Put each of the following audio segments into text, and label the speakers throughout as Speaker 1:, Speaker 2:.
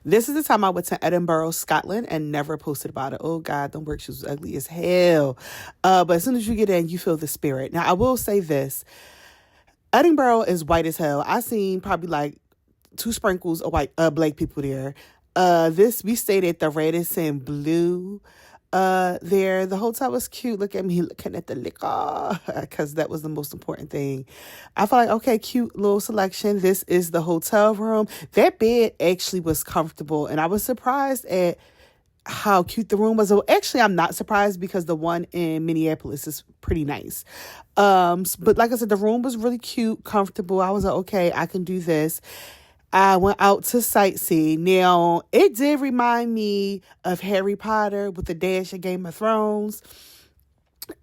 Speaker 1: This is the time I went to Edinburgh, Scotland, and never posted about it. Oh God, them work shoes was ugly as hell. But as soon as you get in, you feel the spirit. Now I will say this: Edinburgh is white as hell. I seen probably like two sprinkles of white black people there. We stayed at the Radisson Blue. There, the hotel was cute. Look at me looking at the liquor because that was the most important thing. I felt like, okay, cute little selection. This is the hotel room. That bed actually was comfortable, and I was surprised at how cute the room was. Well, actually, I'm not surprised because the one in Minneapolis is pretty nice. But like I said, the room was really cute, comfortable. I was like, okay, I can do this. I went out to sightsee. Now, it did remind me of Harry Potter with the dash of Game of Thrones.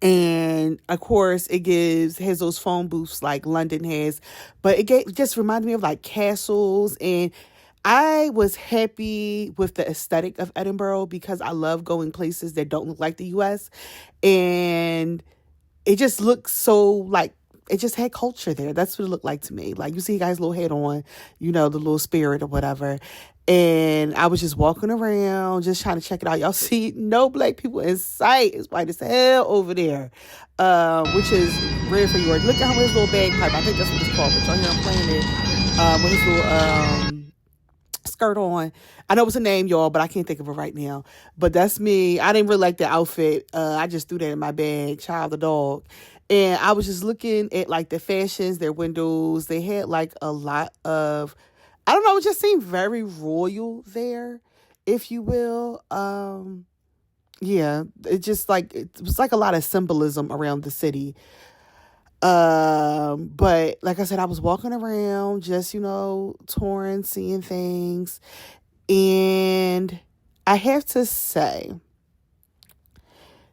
Speaker 1: And, of course, has those phone booths like London has. But just reminded me of, like, castles. And I was happy with the aesthetic of Edinburgh because I love going places that don't look like the U.S. And it just looks so, like, it just had culture there. That's what it looked like to me. Like, you see guys' little head on, the little spirit or whatever. And I was just walking around, just trying to check it out. Y'all see no black people in sight. It's white as hell over there, which is rare for you. Look at his little bagpipe. I think that's what it's called. But y'all hear him playing it with his little skirt on. I know it's a name, y'all, but I can't think of it right now. But that's me. I didn't really like the outfit. I just threw that in my bag, child the dog. And I was just looking at, like, the fashions, their windows. They had, like, a lot of, I don't know, it just seemed very royal there, if you will. Yeah, it was like a lot of symbolism around the city. But like I said, I was walking around just, touring, seeing things. And I have to say,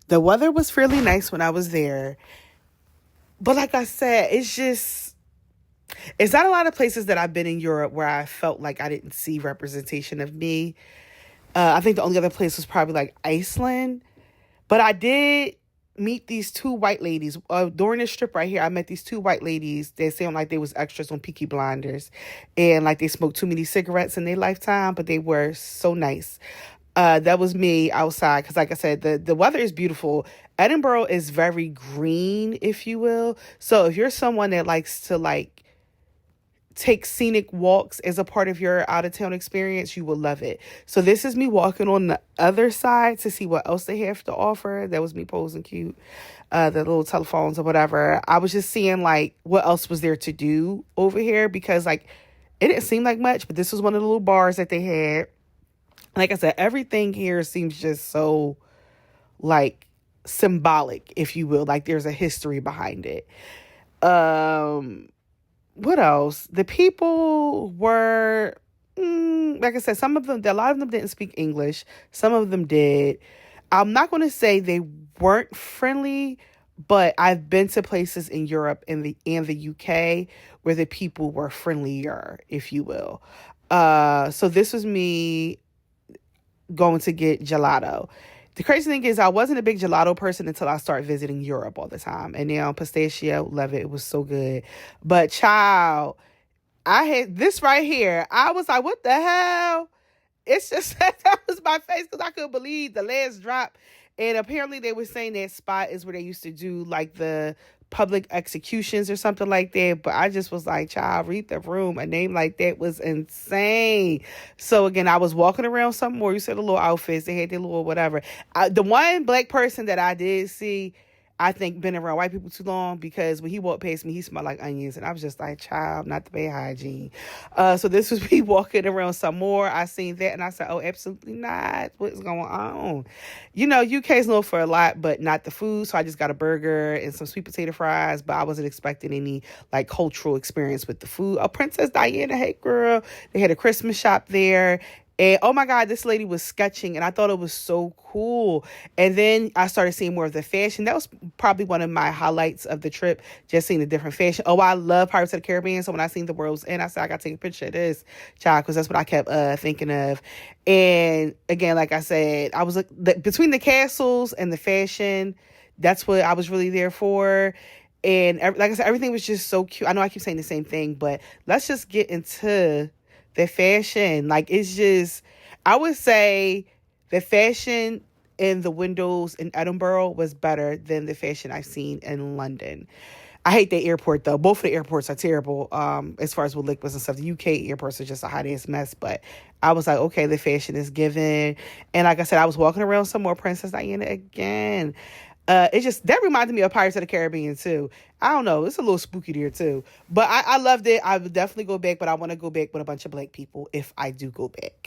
Speaker 1: the weather was fairly nice when I was there. But like I said, it's not a lot of places that I've been in Europe where I felt like I didn't see representation of me. I think the only other place was probably like Iceland. But I did meet these two white ladies. During this trip right here, I met these two white ladies that sound like they was extras on Peaky Blinders. And like they smoked too many cigarettes in their lifetime, but they were so nice. That was me outside because, like I said, the weather is beautiful. Edinburgh is very green, if you will. So if you're someone that likes to, like, take scenic walks as a part of your out-of-town experience, you will love it. So this is me walking on the other side to see what else they have to offer. That was me posing cute. The little telephones or whatever. I was just seeing, like, what else was there to do over here because, like, it didn't seem like much, but this was one of the little bars that they had. Like I said, everything here seems just so, like, symbolic, if you will. Like, there's a history behind it. What else? The people were, like I said, a lot of them didn't speak English. Some of them did. I'm not going to say they weren't friendly, but I've been to places in Europe and the UK where the people were friendlier, if you will. So this was me going to get gelato. The crazy thing is I wasn't a big gelato person until I started visiting Europe all the time. And now pistachio, love it. It was so good. But child, I had this right here. I was like, what the hell? It's just that was my face because I couldn't believe the last drop. And apparently they were saying that spot is where they used to do like the public executions or something like that. But I just was like, child, read the room. A name like that was insane. So again, I was walking around something more. You said the little outfits. They had their little whatever. The one black person that I did see, I think, been around white people too long because when he walked past me, he smelled like onions. And I was just like, child, not the bad hygiene. So this was me walking around some more. I seen that and I said, oh, absolutely not. What's going on? UK is known for a lot, but not the food. So I just got a burger and some sweet potato fries, but I wasn't expecting any like cultural experience with the food. Oh, Princess Diana, hey girl. They had a Christmas shop there. And oh my God, this lady was sketching and I thought it was so cool. And then I started seeing more of the fashion. That was probably one of my highlights of the trip, just seeing the different fashion. Oh, I love Pirates of the Caribbean. So when I seen the World's End, I said, I got to take a picture of this, child, because that's what I kept thinking of. And again, like I said, I was between the castles and the fashion, that's what I was really there for. And like I said, everything was just so cute. I know I keep saying the same thing, but let's just get into The fashion, like, it's just, I would say the fashion in the windows in Edinburgh was better than the fashion I've seen in London. I hate the airport though. Both of the airports are terrible. As far as with liquids and stuff, the UK airports are just a hot ass mess. But I was like, okay, the fashion is given, and like I said, I was walking around some more Princess Diana again. It just that reminded me of Pirates of the Caribbean too. I don't know, it's a little spooky there too. But I loved it. I would definitely go back, but I want to go back with a bunch of black people if I do go back.